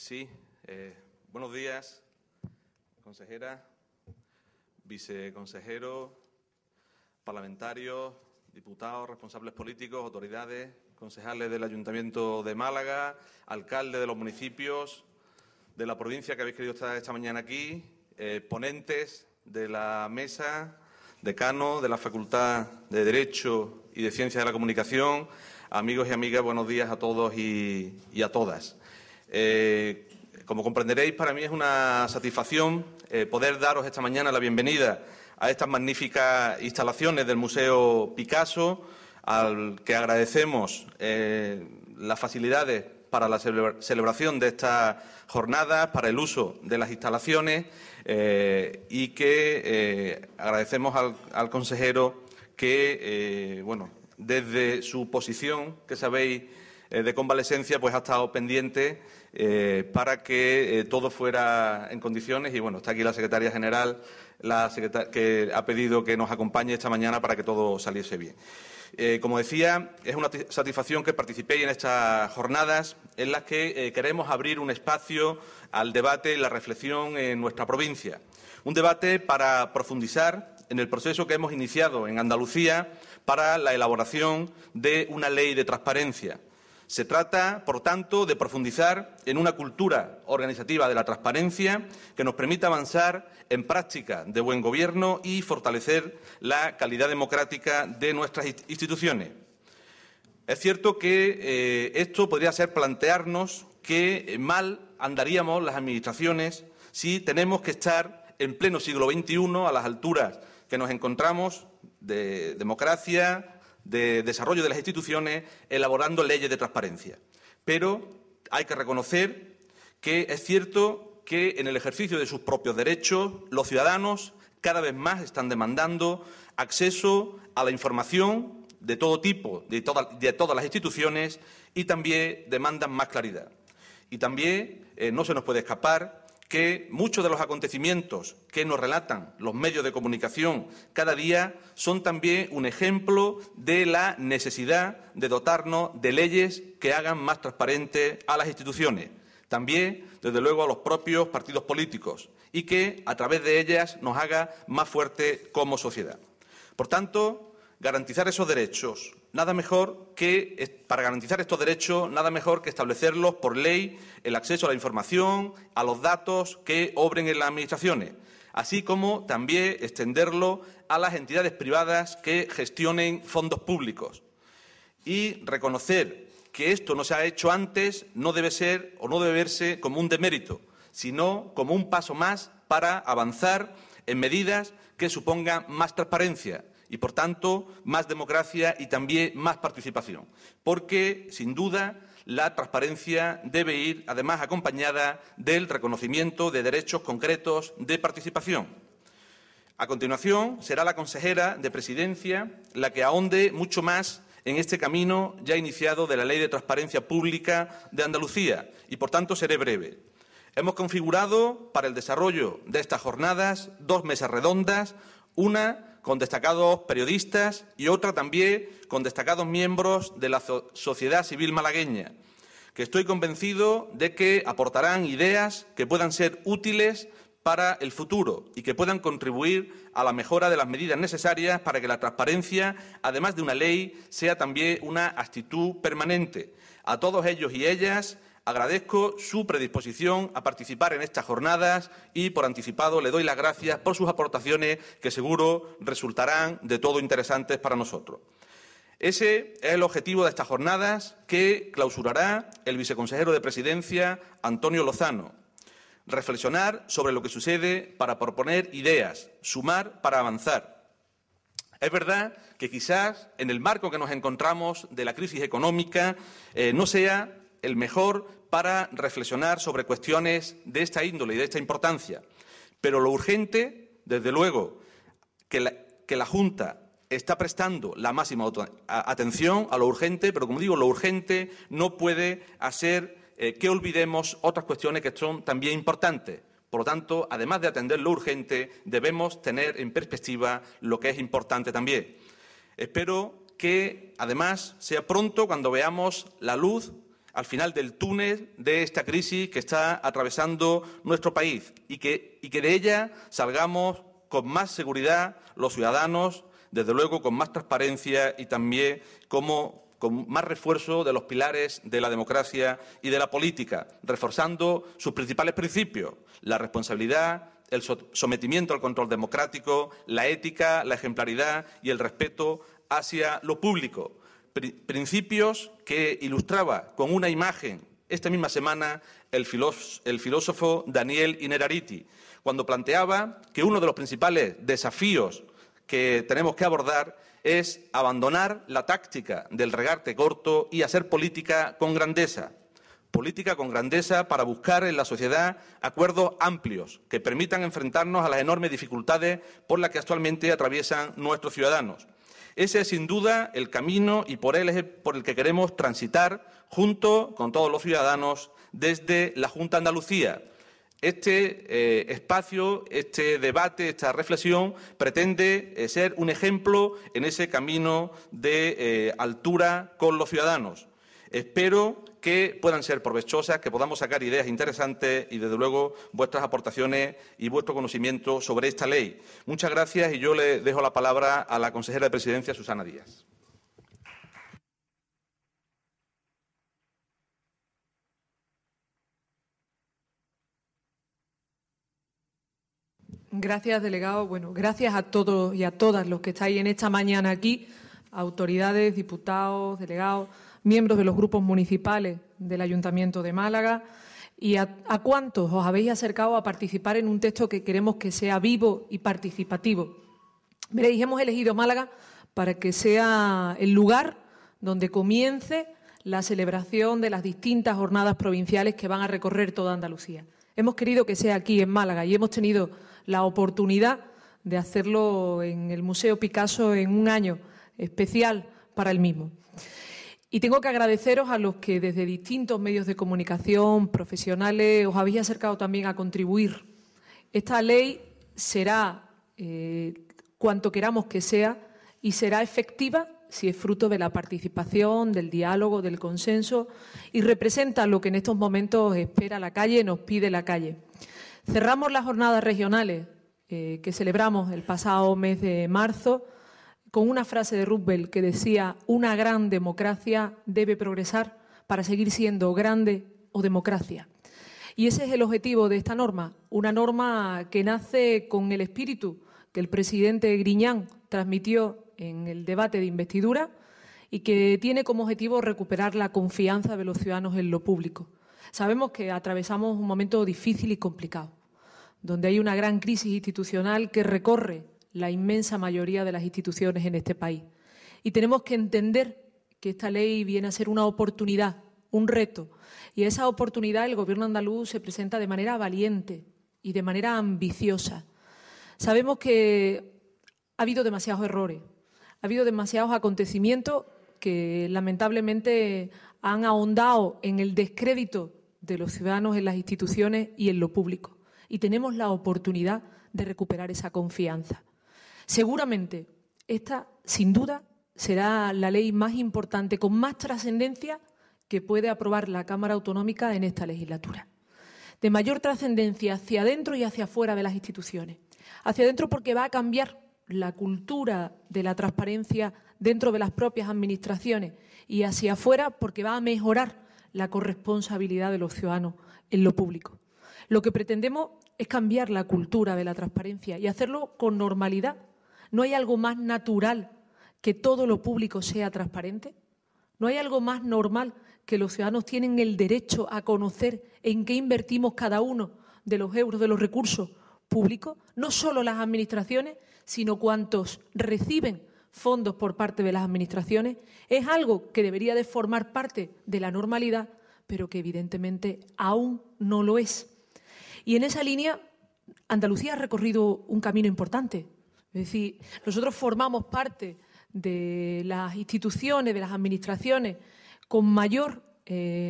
Sí, buenos días, consejera, viceconsejero, parlamentarios, diputados, responsables políticos, autoridades, concejales del Ayuntamiento de Málaga, alcaldes de los municipios de la provincia que habéis querido estar esta mañana aquí, ponentes de la mesa, decano de la Facultad de Derecho y de Ciencias de la Comunicación, amigos y amigas, buenos días a todos y a todas. Como comprenderéis, para mí es una satisfacción poder daros esta mañana la bienvenida a estas magníficas instalaciones del Museo Picasso, al que agradecemos las facilidades para la celebración de estas jornadas, para el uso de las instalaciones y que agradecemos al consejero que, desde su posición, que sabéis, de convalecencia, pues ha estado pendiente para que todo fuera en condiciones y, está aquí la secretaria general que ha pedido que nos acompañe esta mañana para que todo saliese bien. Como decía, es una satisfacción que participéis en estas jornadas en las que queremos abrir un espacio al debate y la reflexión en nuestra provincia. Un debate para profundizar en el proceso que hemos iniciado en Andalucía para la elaboración de una ley de transparencia. Se trata, por tanto, de profundizar en una cultura organizativa de la transparencia que nos permita avanzar en prácticas de buen gobierno y fortalecer la calidad democrática de nuestras instituciones. Es cierto que esto podría ser plantearnos que mal andaríamos las administraciones si tenemos que estar en pleno siglo XXI, a las alturas que nos encontramos de democracia, de desarrollo de las instituciones, elaborando leyes de transparencia. Pero hay que reconocer que es cierto que en el ejercicio de sus propios derechos los ciudadanos cada vez más están demandando acceso a la información de todo tipo, de todas las instituciones, y también demandan más claridad. Y también no se nos puede escapar que muchos de los acontecimientos que nos relatan los medios de comunicación cada día son también un ejemplo de la necesidad de dotarnos de leyes que hagan más transparentes a las instituciones, también, desde luego, a los propios partidos políticos y que, a través de ellas, nos haga más fuertes como sociedad. Por tanto, garantizar esos derechos, para garantizar estos derechos, nada mejor que establecerlos por ley, el acceso a la información, a los datos que obren en las administraciones, así como también extenderlo a las entidades privadas que gestionen fondos públicos. Y reconocer que esto no se ha hecho antes no debe ser o no debe verse como un demérito, sino como un paso más para avanzar en medidas que supongan más transparencia y, por tanto, más democracia y también más participación. Porque, sin duda, la transparencia debe ir, además, acompañada del reconocimiento de derechos concretos de participación. A continuación, será la consejera de Presidencia la que ahonde mucho más en este camino ya iniciado de la Ley de Transparencia Pública de Andalucía y, por tanto, seré breve. Hemos configurado para el desarrollo de estas jornadas 2 mesas redondas, una con destacados periodistas y otra también con destacados miembros de la sociedad civil malagueña, que estoy convencido de que aportarán ideas que puedan ser útiles para el futuro y que puedan contribuir a la mejora de las medidas necesarias para que la transparencia, además de una ley, sea también una actitud permanente. A todos ellos y ellas agradezco su predisposición a participar en estas jornadas y, por anticipado, le doy las gracias por sus aportaciones que seguro resultarán de todo interesantes para nosotros. Ese es el objetivo de estas jornadas que clausurará el viceconsejero de Presidencia, Antonio Lozano. Reflexionar sobre lo que sucede para proponer ideas, sumar para avanzar. Es verdad que quizás en el marco que nos encontramos de la crisis económica no sea el mejor para reflexionar sobre cuestiones de esta índole y de esta importancia. Pero lo urgente, desde luego, que la Junta está prestando la máxima atención a lo urgente, pero, como digo, lo urgente no puede hacer que olvidemos otras cuestiones que son también importantes. Por lo tanto, además de atender lo urgente, debemos tener en perspectiva lo que es importante también. Espero que, además, sea pronto cuando veamos la luz al final del túnel de esta crisis que está atravesando nuestro país y que de ella salgamos con más seguridad los ciudadanos, desde luego con más transparencia y también con más refuerzo de los pilares de la democracia y de la política, reforzando sus principales principios: la responsabilidad, el sometimiento al control democrático, la ética, la ejemplaridad y el respeto hacia lo público. Principios que ilustraba con una imagen esta misma semana el filósofo Daniel Innerarity, cuando planteaba que uno de los principales desafíos que tenemos que abordar es abandonar la táctica del regarte corto y hacer política con grandeza. Política con grandeza para buscar en la sociedad acuerdos amplios que permitan enfrentarnos a las enormes dificultades por las que actualmente atraviesan nuestros ciudadanos. Ese es, sin duda, el camino y por él es por el que queremos transitar junto con todos los ciudadanos desde la Junta de Andalucía. Este espacio, este debate, esta reflexión pretende ser un ejemplo en ese camino de altura con los ciudadanos. Espero que puedan ser provechosas, que podamos sacar ideas interesantes y, desde luego, vuestras aportaciones y vuestro conocimiento sobre esta ley. Muchas gracias y yo le dejo la palabra a la consejera de Presidencia, Susana Díaz. Gracias, delegado. Bueno, gracias a todos y a todas los que estáis en esta mañana aquí, autoridades, diputados, delegados, miembros de los grupos municipales del Ayuntamiento de Málaga y a cuántos os habéis acercado a participar en un texto que queremos que sea vivo y participativo. Veréis, hemos elegido Málaga para que sea el lugar donde comience la celebración de las distintas jornadas provinciales que van a recorrer toda Andalucía. Hemos querido que sea aquí en Málaga y hemos tenido la oportunidad de hacerlo en el Museo Picasso en un año especial para el mismo. Y tengo que agradeceros a los que desde distintos medios de comunicación, profesionales, os habéis acercado también a contribuir. Esta ley será cuanto queramos que sea y será efectiva si es fruto de la participación, del diálogo, del consenso y representa lo que en estos momentos espera la calle, nos pide la calle. Cerramos las jornadas regionales que celebramos el pasado mes de marzo con una frase de Roosevelt que decía: una gran democracia debe progresar para seguir siendo grande o democracia. Y ese es el objetivo de esta norma, una norma que nace con el espíritu que el presidente Griñán transmitió en el debate de investidura y que tiene como objetivo recuperar la confianza de los ciudadanos en lo público. Sabemos que atravesamos un momento difícil y complicado, donde hay una gran crisis institucional que recorre la inmensa mayoría de las instituciones en este país. Y tenemos que entender que esta ley viene a ser una oportunidad, un reto. Y a esa oportunidad el Gobierno andaluz se presenta de manera valiente y de manera ambiciosa. Sabemos que ha habido demasiados errores, ha habido demasiados acontecimientos que lamentablemente han ahondado en el descrédito de los ciudadanos en las instituciones y en lo público. Y tenemos la oportunidad de recuperar esa confianza. Seguramente esta, sin duda, será la ley más importante, con más trascendencia que puede aprobar la Cámara Autonómica en esta legislatura. De mayor trascendencia hacia adentro y hacia afuera de las instituciones. Hacia adentro porque va a cambiar la cultura de la transparencia dentro de las propias administraciones y hacia afuera porque va a mejorar la corresponsabilidad de los ciudadanos en lo público. Lo que pretendemos es cambiar la cultura de la transparencia y hacerlo con normalidad. ¿No hay algo más natural que todo lo público sea transparente? ¿No hay algo más normal que los ciudadanos tienen el derecho a conocer en qué invertimos cada uno de los euros, de los recursos públicos? No solo las administraciones, sino cuantos reciben fondos por parte de las administraciones. Es algo que debería de formar parte de la normalidad, pero que evidentemente aún no lo es. Y en esa línea, Andalucía ha recorrido un camino importante. Es decir, nosotros formamos parte de las instituciones, de las administraciones, con mayor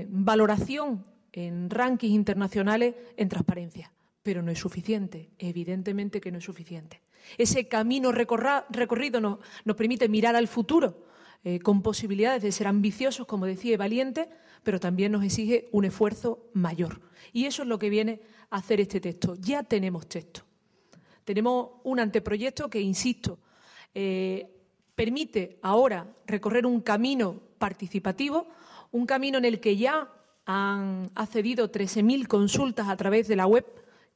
valoración en rankings internacionales en transparencia. Pero no es suficiente, evidentemente que no es suficiente. Ese camino recorrido nos permite mirar al futuro, con posibilidades de ser ambiciosos, como decía, y valientes, pero también nos exige un esfuerzo mayor. Y eso es lo que viene a hacer este texto. Ya tenemos texto. Tenemos un anteproyecto que, insisto, permite ahora recorrer un camino participativo, un camino en el que ya han accedido 13.000 consultas a través de la web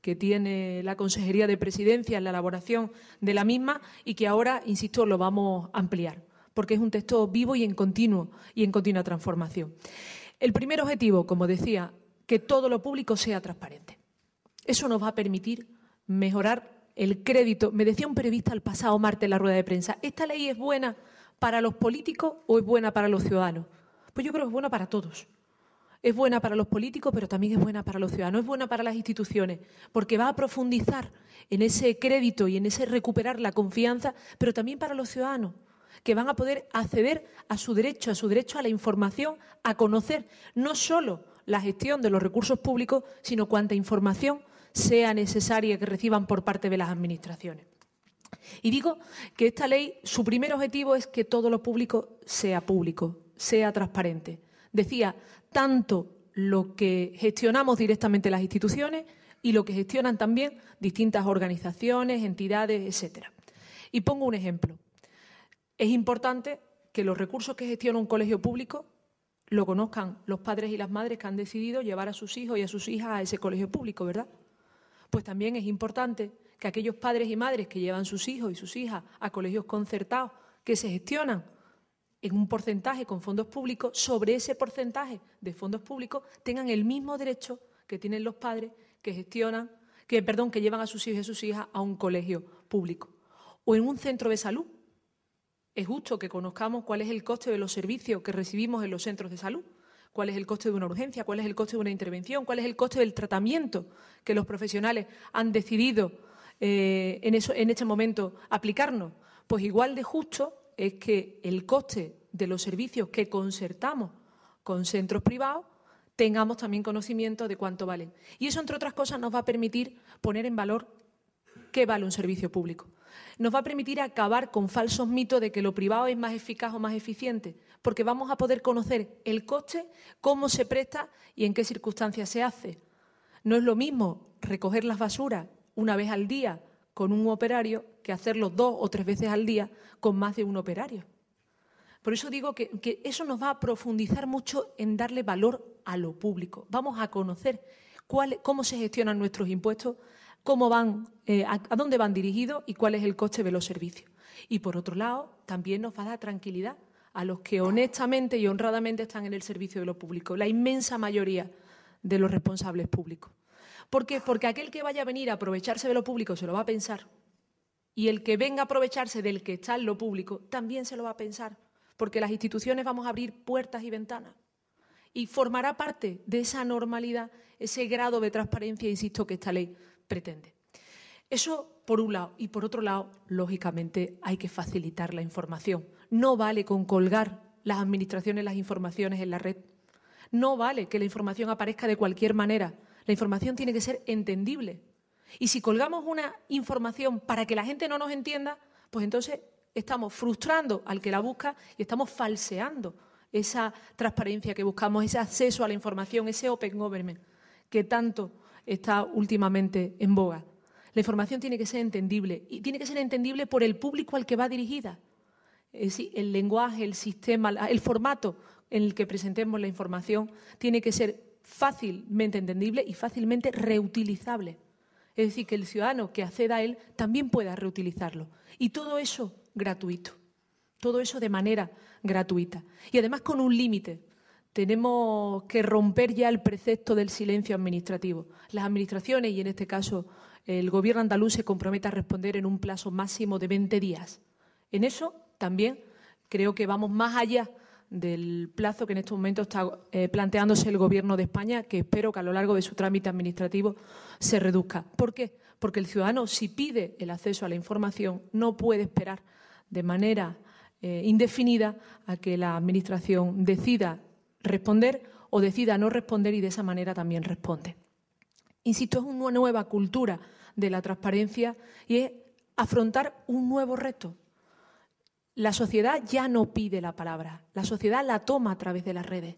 que tiene la Consejería de Presidencia en la elaboración de la misma y que ahora, insisto, lo vamos a ampliar, porque es un texto vivo y en continua transformación. El primer objetivo, como decía, que todo lo público sea transparente. Eso nos va a permitir mejorar el crédito. Me decía un periodista el pasado martes en la rueda de prensa, ¿esta ley es buena para los políticos o es buena para los ciudadanos? Pues yo creo que es buena para todos. Es buena para los políticos, pero también es buena para los ciudadanos, es buena para las instituciones, porque va a profundizar en ese crédito y en ese recuperar la confianza, pero también para los ciudadanos, que van a poder acceder a su derecho a la información, a conocer no solo la gestión de los recursos públicos, sino cuánta información sea necesaria que reciban por parte de las administraciones. Y digo que esta ley, su primer objetivo es que todo lo público, sea transparente. Decía, tanto lo que gestionamos directamente las instituciones y lo que gestionan también distintas organizaciones, entidades, etcétera. Y pongo un ejemplo. Es importante que los recursos que gestiona un colegio público lo conozcan los padres y las madres que han decidido llevar a sus hijos y a sus hijas a ese colegio público, ¿verdad? Pues también es importante que aquellos padres y madres que llevan sus hijos y sus hijas a colegios concertados que se gestionan en un porcentaje con fondos públicos, sobre ese porcentaje de fondos públicos tengan el mismo derecho que tienen los padres que llevan a sus hijos y a sus hijas a un colegio público. O en un centro de salud. Es justo que conozcamos cuál es el coste de los servicios que recibimos en los centros de salud, cuál es el coste de una urgencia, cuál es el coste de una intervención, cuál es el coste del tratamiento que los profesionales han decidido en este momento aplicarnos. Pues igual de justo es que el coste de los servicios que concertamos con centros privados tengamos también conocimiento de cuánto valen. Y eso, entre otras cosas, nos va a permitir poner en valor qué vale un servicio público. Nos va a permitir acabar con falsos mitos de que lo privado es más eficaz o más eficiente, porque vamos a poder conocer el coste, cómo se presta y en qué circunstancias se hace. No es lo mismo recoger las basuras una vez al día con un operario que hacerlo 2 o 3 veces al día con más de un operario. Por eso digo que eso nos va a profundizar mucho en darle valor a lo público. Vamos a conocer cómo se gestionan nuestros impuestos, cómo van, a dónde van dirigidos y cuál es el coste de los servicios. Y, por otro lado, también nos va a dar tranquilidad a los que honestamente y honradamente están en el servicio de lo público, la inmensa mayoría de los responsables públicos. ¿Por qué? Porque aquel que vaya a venir a aprovecharse de lo público se lo va a pensar, y el que venga a aprovecharse del que está en lo público también se lo va a pensar, porque las instituciones vamos a abrir puertas y ventanas. Y formará parte de esa normalidad, ese grado de transparencia, insisto, que esta ley pretende. Eso por un lado. Y por otro lado, lógicamente, hay que facilitar la información. No vale con colgar las administraciones las informaciones en la red. No vale que la información aparezca de cualquier manera. La información tiene que ser entendible. Y si colgamos una información para que la gente no nos entienda, pues entonces estamos frustrando al que la busca y estamos falseando esa transparencia que buscamos, ese acceso a la información, ese open government que tanto está últimamente en boga. La información tiene que ser entendible y tiene que ser entendible por el público al que va dirigida. Es decir, el lenguaje, el sistema, el formato en el que presentemos la información tiene que ser fácilmente entendible y fácilmente reutilizable. Es decir, que el ciudadano que acceda a él también pueda reutilizarlo. Y todo eso gratuito. Todo eso de manera gratuita. Y además con un límite. Tenemos que romper ya el precepto del silencio administrativo. Las administraciones, y en este caso el Gobierno andaluz, se compromete a responder en un plazo máximo de 20 días. En eso también creo que vamos más allá del plazo que en estos momentos está planteándose el Gobierno de España, que espero que a lo largo de su trámite administrativo se reduzca. ¿Por qué? Porque el ciudadano, si pide el acceso a la información, no puede esperar de manera indefinida a que la Administración decida responder o decida no responder, y de esa manera también responde. Insisto, es una nueva cultura de la transparencia y es afrontar un nuevo reto. la sociedad ya no pide la palabra, la sociedad la toma a través de las redes.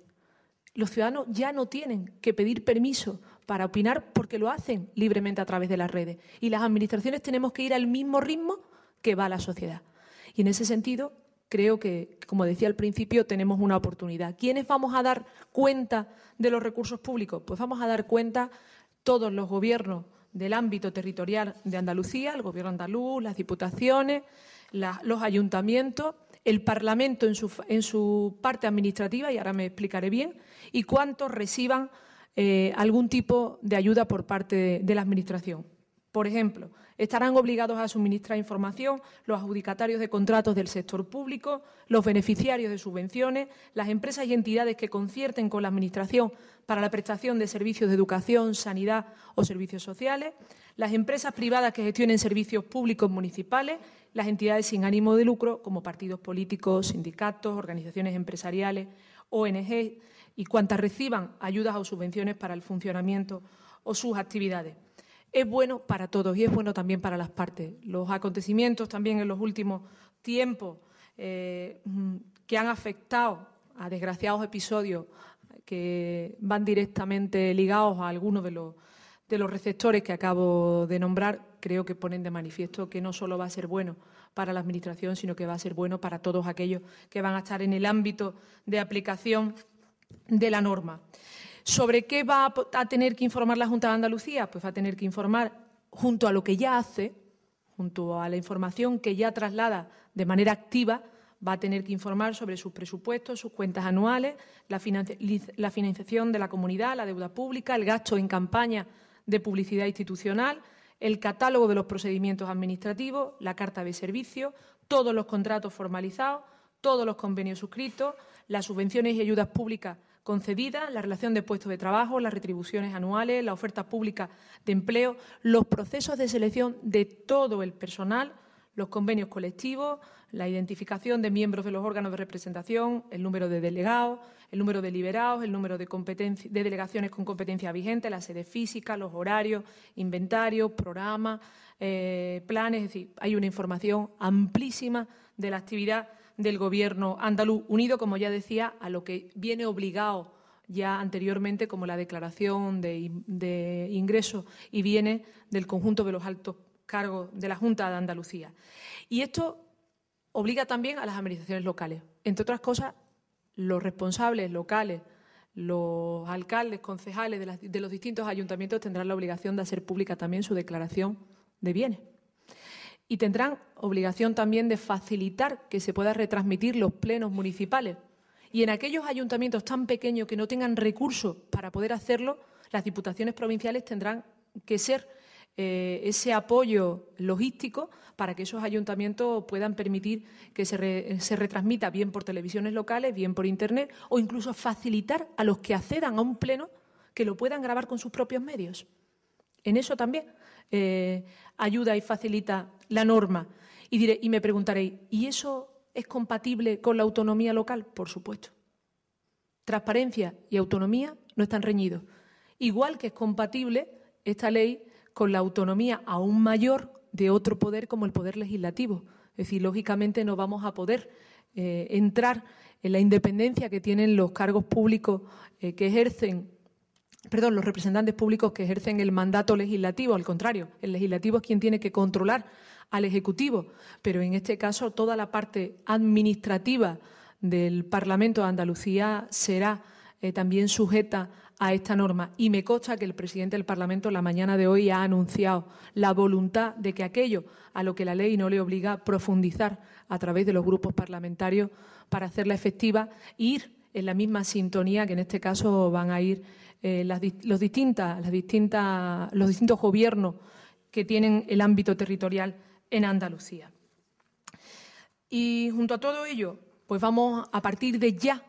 Los ciudadanos ya no tienen que pedir permiso para opinar porque lo hacen libremente a través de las redes. Y las administraciones tenemos que ir al mismo ritmo que va la sociedad. Y en ese sentido, creo que, como decía al principio, tenemos una oportunidad. ¿Quiénes vamos a dar cuenta de los recursos públicos? Pues vamos a dar cuenta todos los gobiernos del ámbito territorial de Andalucía, el Gobierno andaluz, las diputaciones, los ayuntamientos, el Parlamento en su parte administrativa, y ahora me explicaré bien, y cuántos reciban algún tipo de ayuda por parte de la Administración. Por ejemplo, estarán obligados a suministrar información los adjudicatarios de contratos del sector público, los beneficiarios de subvenciones, las empresas y entidades que concierten con la Administración para la prestación de servicios de educación, sanidad o servicios sociales, las empresas privadas que gestionen servicios públicos municipales, las entidades sin ánimo de lucro, como partidos políticos, sindicatos, organizaciones empresariales, ONG, y cuantas reciban ayudas o subvenciones para el funcionamiento o sus actividades. Es bueno para todos y es bueno también para las partes. Los acontecimientos también en los últimos tiempos que han afectado a desgraciados episodios que van directamente ligados a algunos de los receptores que acabo de nombrar, creo que ponen de manifiesto que no solo va a ser bueno para la Administración, sino que va a ser bueno para todos aquellos que van a estar en el ámbito de aplicación de la norma. ¿Sobre qué va a tener que informar la Junta de Andalucía? Pues va a tener que informar, junto a lo que ya hace, junto a la información que ya traslada de manera activa, va a tener que informar sobre sus presupuestos, sus cuentas anuales, la financiación de la comunidad, la deuda pública, el gasto en campaña de publicidad institucional, el catálogo de los procedimientos administrativos, la carta de servicio, todos los contratos formalizados, todos los convenios suscritos, las subvenciones y ayudas públicas concedidas, la relación de puestos de trabajo, las retribuciones anuales, la oferta pública de empleo, los procesos de selección de todo el personal, los convenios colectivos, la identificación de miembros de los órganos de representación, el número de delegados, el número de liberados, el número de delegaciones con competencia vigente, la sede física, los horarios, inventarios, programas, planes. Es decir, hay una información amplísima de la actividad del Gobierno andaluz, unido, como ya decía, a lo que viene obligado ya anteriormente como la declaración de ingresos y bienes del conjunto de los altos cargos de la Junta de Andalucía. Y esto obliga también a las administraciones locales. Entre otras cosas, los responsables locales, los alcaldes, concejales de los distintos ayuntamientos tendrán la obligación de hacer pública también su declaración de bienes. Y tendrán obligación también de facilitar que se puedan retransmitir los plenos municipales. Y en aquellos ayuntamientos tan pequeños que no tengan recursos para poder hacerlo, las diputaciones provinciales tendrán que ser ese apoyo logístico para que esos ayuntamientos puedan permitir que se retransmita bien por televisiones locales, bien por Internet, o incluso facilitar a los que accedan a un pleno que lo puedan grabar con sus propios medios. En eso también ayuda y facilita la norma. Y me preguntaréis, ¿y eso es compatible con la autonomía local? Por supuesto. Transparencia y autonomía no están reñidos. Igual que es compatible esta ley con la autonomía aún mayor de otro poder como el poder legislativo. Es decir, lógicamente no vamos a poder entrar en la independencia que tienen los cargos públicos los representantes públicos que ejercen el mandato legislativo. Al contrario, el legislativo es quien tiene que controlar al Ejecutivo, pero en este caso toda la parte administrativa del Parlamento de Andalucía será también sujeta a esta norma. Y me consta que el presidente del Parlamento en la mañana de hoy ha anunciado la voluntad de que aquello a lo que la ley no le obliga a profundizar a través de los grupos parlamentarios para hacerla efectiva e ir en la misma sintonía que en este caso van a ir los distintos gobiernos que tienen el ámbito territorial en Andalucía. Y junto a todo ello, pues vamos a partir de ya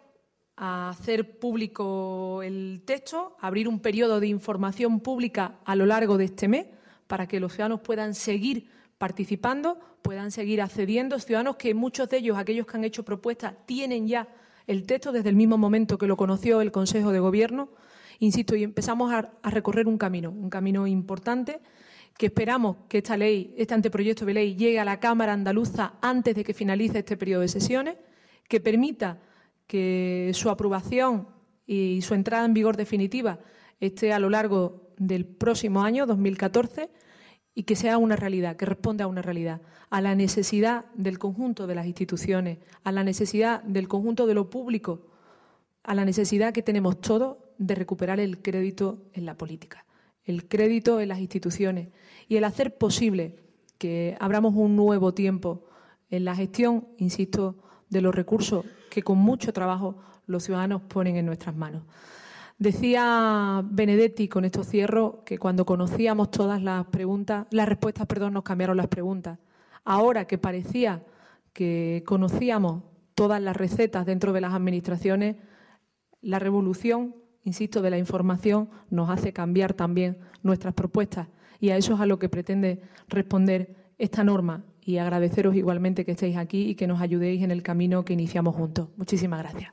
a hacer público el texto, a abrir un periodo de información pública a lo largo de este mes para que los ciudadanos puedan seguir participando, puedan seguir accediendo. Ciudadanos que muchos de ellos, aquellos que han hecho propuestas, tienen ya el texto desde el mismo momento que lo conoció el Consejo de Gobierno. Insisto, y empezamos a recorrer un camino importante que esperamos que este anteproyecto de ley llegue a la Cámara andaluza antes de que finalice este periodo de sesiones, que permita que su aprobación y su entrada en vigor definitiva esté a lo largo del próximo año, 2014, y que sea una realidad, que responda a una realidad, a la necesidad del conjunto de las instituciones, a la necesidad del conjunto de lo público, a la necesidad que tenemos todos de recuperar el crédito en la política, el crédito en las instituciones y el hacer posible que abramos un nuevo tiempo en la gestión, insisto, de los recursos que con mucho trabajo los ciudadanos ponen en nuestras manos. Decía Benedetti, con esto cierro, que cuando conocíamos todas las respuestas, nos cambiaron las preguntas. Ahora que parecía que conocíamos todas las recetas dentro de las administraciones, la revolución, insisto, de la información nos hace cambiar también nuestras propuestas, y a eso es a lo que pretende responder esta norma, y agradeceros igualmente que estéis aquí y que nos ayudéis en el camino que iniciamos juntos. Muchísimas gracias.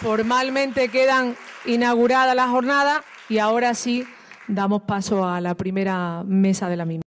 Formalmente quedan inauguradas las jornadas y ahora sí damos paso a la primera mesa de la misma.